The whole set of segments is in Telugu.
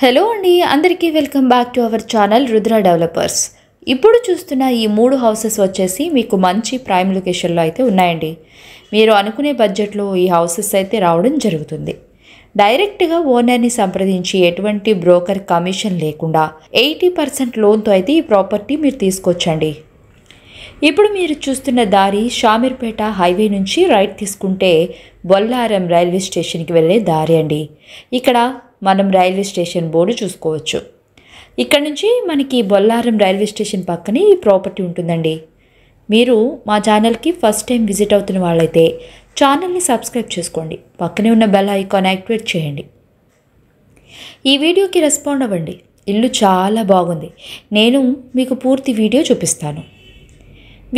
హలో అండి, అందరికీ welcome back to our channel Rudra developers. ఇప్పుడు చూస్తున్న ఈ 3 హౌసెస్ వచ్చేసి మీకు మంచి ప్రైమ్ లొకేషన్లో అయితే ఉన్నాయండి. మీరు అనుకునే బడ్జెట్లో ఈ హౌసెస్ అయితే రావడం జరుగుతుంది. డైరెక్ట్గా ఓనర్ని సంప్రదించి ఎటువంటి బ్రోకర్ కమిషన్ లేకుండా 80% లోన్తో అయితే ఈ ప్రాపర్టీ మీరు తీసుకోవచ్చండి. ఇప్పుడు మీరు చూస్తున్న దారి షామీర్పేట హైవే నుంచి రైట్ తీసుకుంటే బొల్లారం రైల్వే స్టేషన్కి వెళ్ళే దారి అండి. ఇక్కడ మనం రైల్వే స్టేషన్ బోర్డు చూసుకోవచ్చు. ఇక్కడ నుంచి మనకి బొల్లారం రైల్వే స్టేషన్ పక్కనే ఈ ప్రాపర్టీ ఉంటుందండి. మీరు మా ఛానల్కి ఫస్ట్ టైం విజిట్ అవుతున్న వాళ్ళైతే ఛానల్ని సబ్స్క్రైబ్ చేసుకోండి, పక్కనే ఉన్న బెల్ ఐకాన్ యాక్టివేట్ చేయండి. ఈ వీడియోకి రెస్పాండ్ అవ్వండి. ఇల్లు చాలా బాగుంది. నేను మీకు పూర్తి వీడియో చూపిస్తాను.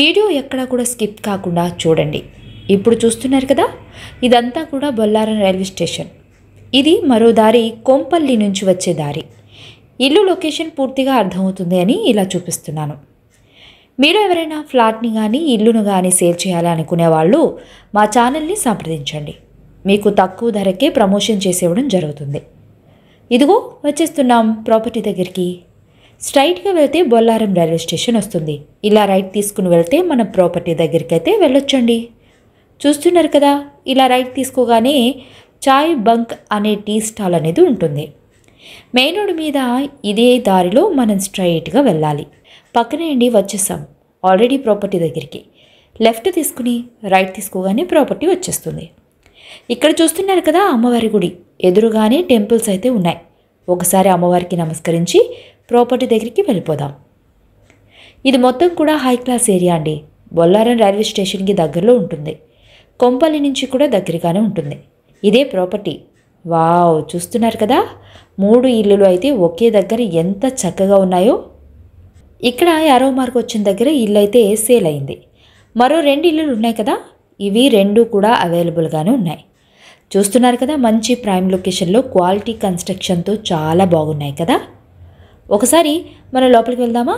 వీడియో ఎక్కడా కూడా స్కిప్ కాకుండా చూడండి. ఇప్పుడు చూస్తున్నారు కదా, ఇదంతా కూడా బొల్లారం రైల్వే స్టేషన్. ఇది మరో దారి కొంపల్లి నుంచి వచ్చే దారి. ఇల్లు లొకేషన్ పూర్తిగా అర్థమవుతుంది అని ఇలా చూపిస్తున్నాను. మీరు ఎవరైనా ఫ్లాట్ని కానీ ఇల్లును కానీ సేల్ చేయాలి అనుకునే వాళ్ళు మా ఛానల్ని సంప్రదించండి. మీకు తక్కువ ధరకే ప్రమోషన్ చేసేవ్వడం జరుగుతుంది. ఇదిగో వచ్చేస్తున్నాం ప్రాపర్టీ దగ్గరికి. స్ట్రైట్గా వెళ్తే బొల్లారం రైల్వే స్టేషన్ వస్తుంది. ఇలా రైట్ తీసుకుని వెళ్తే మన ప్రాపర్టీ దగ్గరికి అయితే వెళ్ళొచ్చండి. చూస్తున్నారు కదా, ఇలా రైట్ తీసుకోగానే చాయ్ బంక్ అనే టీ స్టాల్ అనేది ఉంటుంది. మెయిన్ రోడ్ మీద ఇదే దారిలో మనం స్ట్రైట్గా వెళ్ళాలి. పక్కనే అండి వచ్చేసాం ఆల్రెడీ ప్రాపర్టీ దగ్గరికి. లెఫ్ట్ తీసుకుని రైట్ తీసుకోగానే ప్రాపర్టీ వచ్చేస్తుంది. ఇక్కడ చూస్తున్నారు కదా అమ్మవారి గుడి, ఎదురుగానే టెంపుల్స్ అయితే ఉన్నాయి. ఒకసారి అమ్మవారికి నమస్కరించి ప్రాపర్టీ దగ్గరికి వెళ్ళిపోదాం. ఇది మొత్తం కూడా హై క్లాస్ ఏరియా అండి. బొల్లారం రైల్వే స్టేషన్కి దగ్గరలో ఉంటుంది. కొంపల్లి నుంచి కూడా దగ్గరగానే ఉంటుంది. ఇదే ప్రాపర్టీ. వావ్, చూస్తున్నారు కదా, 3 ఇల్లులు అయితే ఒకే దగ్గర ఎంత చక్కగా ఉన్నాయో. ఇక్కడ యారో మార్క్ వచ్చిన దగ్గర ఇల్లు అయితే సేల్ అయింది. మరో 2 ఇల్లులు ఉన్నాయి కదా, ఇవి 2 కూడా అవైలబుల్గానే ఉన్నాయి. చూస్తున్నారు కదా, మంచి ప్రైమ్ లొకేషన్లో క్వాలిటీ కన్స్ట్రక్షన్తో చాలా బాగున్నాయి కదా. ఒకసారి మనం లోపలికి వెళ్దామా?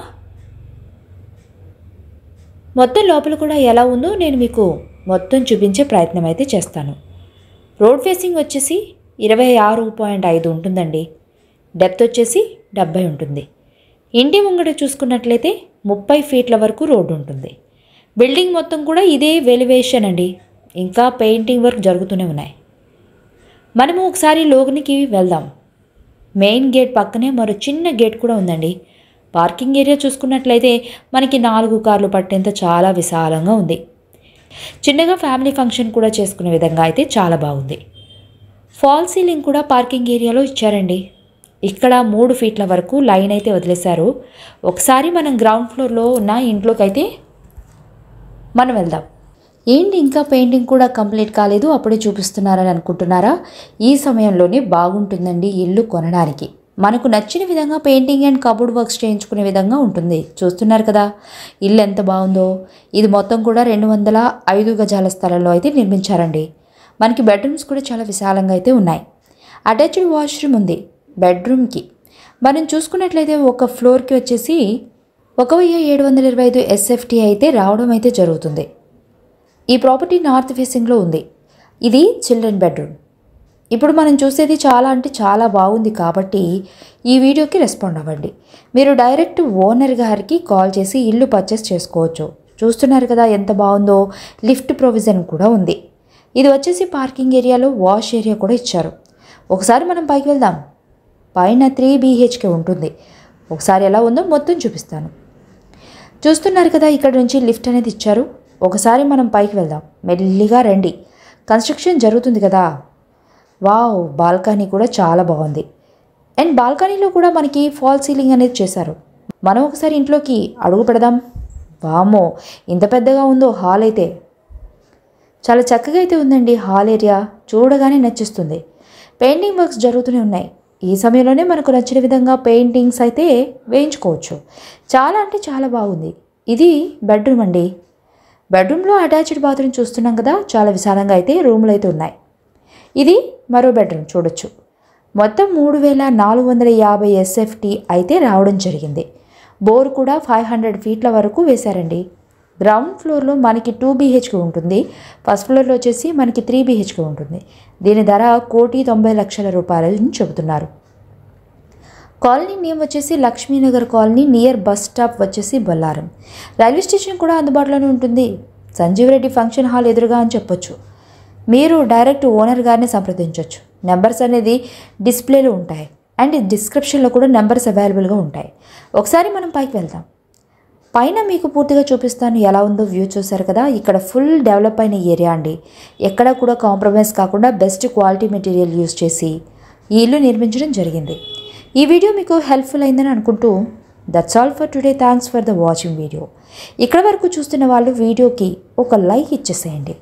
మొత్తం లోపల కూడా ఎలా ఉందో నేను మీకు మొత్తం చూపించే ప్రయత్నం అయితే చేస్తాను. రోడ్ ఫేసింగ్ వచ్చేసి 26.5 ఉంటుందండి. డెప్త్ వచ్చేసి 70 ఉంటుంది. ఇంటి ముంగట చూసుకున్నట్లయితే 30 ఫీట్ల వరకు రోడ్డు ఉంటుంది. బిల్డింగ్ మొత్తం కూడా ఇదే వెలివేషన్ అండి. ఇంకా పెయింటింగ్ వర్క్ జరుగుతూనే ఉన్నాయి. మనము ఒకసారి లోనికి వెళ్దాం. మెయిన్ గేట్ పక్కనే మరో చిన్న గేట్ కూడా ఉందండి. పార్కింగ్ ఏరియా చూసుకున్నట్లయితే మనకి 4 కార్లు పట్టేంత చాలా విశాలంగా ఉంది. చిన్నగా ఫ్యామిలీ ఫంక్షన్ కూడా చేసుకునే విధంగా అయితే చాలా బాగుంది. ఫాల్ సీలింగ్ కూడా పార్కింగ్ ఏరియాలో ఇచ్చారండి. ఇక్కడ 3 ఫీట్ల వరకు లైన్ అయితే వదిలేశారు. ఒకసారి మనం గ్రౌండ్ ఫ్లోర్లో ఉన్న ఇంట్లోకి అయితే మనం వెళ్దాం. ఏంటి ఇంకా పెయింటింగ్ కూడా కంప్లీట్ కాలేదు, అప్పుడే చూపిస్తున్నారని అనుకుంటున్నారా? ఈ సమయంలోనే బాగుంటుందండి ఇల్లు కొనడానికి. మనకు నచ్చిన విధంగా పెయింటింగ్ అండ్ కబోర్డ్ వర్క్స్ చేయించుకునే విధంగా ఉంటుంది. చూస్తున్నారు కదా ఇల్లు ఎంత బాగుందో. ఇది మొత్తం కూడా 205 గజాల స్థలంలో అయితే నిర్మించారండి. మనకి బెడ్రూమ్స్ కూడా చాలా విశాలంగా అయితే ఉన్నాయి. అటాచ్డ్ వాష్రూమ్ ఉంది బెడ్రూమ్కి. మనం చూసుకున్నట్లయితే ఒక ఫ్లోర్కి వచ్చేసి 1725 SFT అయితే రావడం అయితే జరుగుతుంది. ఈ ప్రాపర్టీ నార్త్ ఫేసింగ్లో ఉంది. ఇది చిల్డ్రన్ బెడ్రూమ్. ఇప్పుడు మనం చూసేది చాలా అంటే చాలా బాగుంది కాబట్టి ఈ వీడియోకి రెస్పాండ్ అవ్వండి. మీరు డైరెక్ట్ ఓనర్ గారికి కాల్ చేసి ఇల్లు పర్చేస్ చేసుకోవచ్చు. చూస్తున్నారు కదా ఎంత బాగుందో. లిఫ్ట్ ప్రొవిజన్ కూడా ఉంది. ఇది వచ్చేసి పార్కింగ్ ఏరియాలో వాష్ ఏరియా కూడా ఇచ్చారు. ఒకసారి మనం పైకి వెళ్దాం. పైన 3 BHK ఉంటుంది. ఒకసారి ఎలా ఉందో మొత్తం చూపిస్తాను. చూస్తున్నారు కదా, ఇక్కడ నుంచి లిఫ్ట్ అనేది ఇచ్చారు. ఒకసారి మనం పైకి వెళ్దాం. మెల్లిగా రండి. కన్స్ట్రక్షన్ జరుగుతుంది కదా. వావ్, బాల్కనీ కూడా చాలా బాగుంది. అండ్ బాల్కనీలో కూడా మనకి ఫాల్ సీలింగ్ అనేది చేశారు. మనం ఒకసారి ఇంట్లోకి అడుగు పెడదాం. వామో, ఇంత పెద్దగా ఉందో హాల్ అయితే. చాలా చక్కగా అయితే ఉందండి. హాల్ ఏరియా చూడగానే నచ్చేస్తుంది. పెయింటింగ్ వర్క్స్ జరుగుతూనే ఉన్నాయి. ఈ సమయంలోనే మనకు నచ్చిన విధంగా పెయింటింగ్స్ అయితే వేయించుకోవచ్చు. చాలా అంటే చాలా బాగుంది. ఇది బెడ్రూమ్ అండి. బెడ్రూమ్లో అటాచ్డ్ బాత్రూమ్ చూస్తున్నాం కదా, చాలా విశాలంగా అయితే రూమ్లు అయితే ఉన్నాయి. ఇది మరో బెడ్రూమ్ చూడొచ్చు. మొత్తం 3450 SFT అయితే రావడం జరిగింది. బోర్ కూడా 500 ఫీట్ల వరకు వేశారండి. గ్రౌండ్ ఫ్లోర్లో మనకి 2 BHK ఉంటుంది. ఫస్ట్ ఫ్లోర్లో వచ్చేసి మనకి 3 BHK ఉంటుంది. దీని ధర 1,90,00,000 రూపాయలని చెబుతున్నారు. కాలనీ నేమ్ వచ్చేసి Lakshmi Nagar colony, near bus stop వచ్చేసి బొల్లారం. రైల్వే స్టేషన్ కూడా అందుబాటులోనే ఉంటుంది. సంజీవ్ రెడ్డి ఫంక్షన్ హాల్ ఎదురుగా అని చెప్పొచ్చు. మీరు డైరెక్ట్ ఓనర్ గారిని సంప్రదించవచ్చు. నెంబర్స్ అనేది డిస్ప్లేలో ఉంటాయి అండ్ డిస్క్రిప్షన్లో కూడా నెంబర్స్ అవైలబుల్గా ఉంటాయి. ఒకసారి మనం పైకి వెళ్దాం. పైన మీకు పూర్తిగా చూపిస్తాను ఎలా ఉందో. వ్యూ చూసారు కదా, ఇక్కడ ఫుల్ డెవలప్ అయిన ఏరియా అండి. ఎక్కడ కూడా కాంప్రమైజ్ కాకుండా బెస్ట్ క్వాలిటీ మెటీరియల్ యూజ్ చేసి ఈ ఇల్లు నిర్మించడం జరిగింది. ఈ వీడియో మీకు హెల్ప్ఫుల్ అయిందని అనుకుంటూ that's all for today. Thanks for the watching video. ఇక్కడ వరకు చూస్తున్న వాళ్ళు వీడియోకి ఒక లైక్ ఇచ్చేసేయండి.